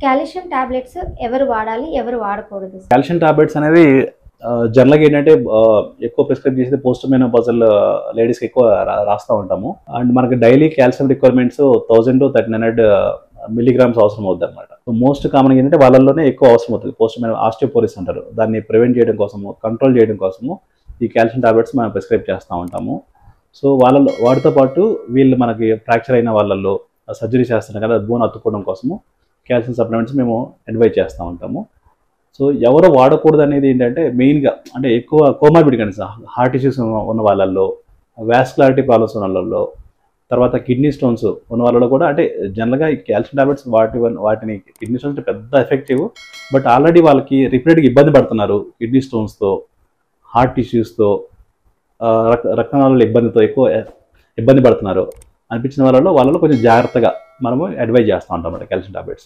Calcium tablets ఎవరు వాడాలి? ఎవరు వాడకూడదు? కాల్షియం టాబ్లెట్స్ అనేవి జనరల్‌గా ఏంటంటే ఎక్కువ ప్రిస్క్రైబ్ చేసేది పోస్ట్ మెనోపాజల్ లేడీస్‌కి ఎక్కువ రాస్తా ఉంటాము. అండ్ మనకి డైలీ కాల్షియం రిక్వైర్మెంట్స్ 1000-1300 మిల్లీగ్రామ్స్ అవసరం అవుద్దనమాట. సో మోస్ట్ కామన్‌గా ఏంటంటే వాళ్ళలోనే ఎక్కువ అవసరం అవుతది. పోస్ట్ మెనో ఆస్టియోపోరోసిస్ అంటారు. దాన్ని ప్రివెంట్ చేయడం కోసము, కంట్రోల్ చేయడం కోసము ఈ కాల్షియం టాబ్లెట్స్ మనం ప్రిస్క్రైబ్ చేస్తా ఉంటాము. సో వాళ్ళలో వాటితో పాటు వీళ్ళు మనకి ఫ్రాక్చర్ అయిన వాళ్ళల్లో సర్జరీ చేస్తున్నారు కదా, బోన్ అతుక్కోవడం కోసము కాల్షియం సప్లిమెంట్స్ మేము అడ్వైజ్ చేస్తూ ఉంటాము. సో ఎవరు వాడకూడదు అనేది ఏంటంటే మెయిన్గా అంటే ఎక్కువ కోమార్బిడ్ కండిషన్, హార్ట్ ఇష్యూస్ ఉన్న వాళ్ళల్లో, వాస్కులారిటీ ప్రాబ్లమ్స్ ఉన్న వాళ్ళల్లో, తర్వాత కిడ్నీ స్టోన్స్ ఉన్న వాళ్ళలో కూడా అంటే జనరల్గా ఈ కాల్షియం టాబ్లెట్స్ వాటిని కిడ్నీ స్టోన్స్ పెద్ద ఎఫెక్టివ్, బట్ ఆల్రెడీ వాళ్ళకి రిపీటెడ్గా ఇబ్బంది పడుతున్నారు కిడ్నీ స్టోన్స్తో, హార్ట్ ఇష్యూస్తో, రక్తనాళాల ఇబ్బందితో ఎక్కువ ఇబ్బంది పడుతున్నారు అనిపించిన వాళ్ళలో కొంచెం జాగ్రత్తగా మనము అడ్వైజ్ చేస్తూ ఉంటాం అన్నమాట కాల్షియం టాబ్లెట్స్.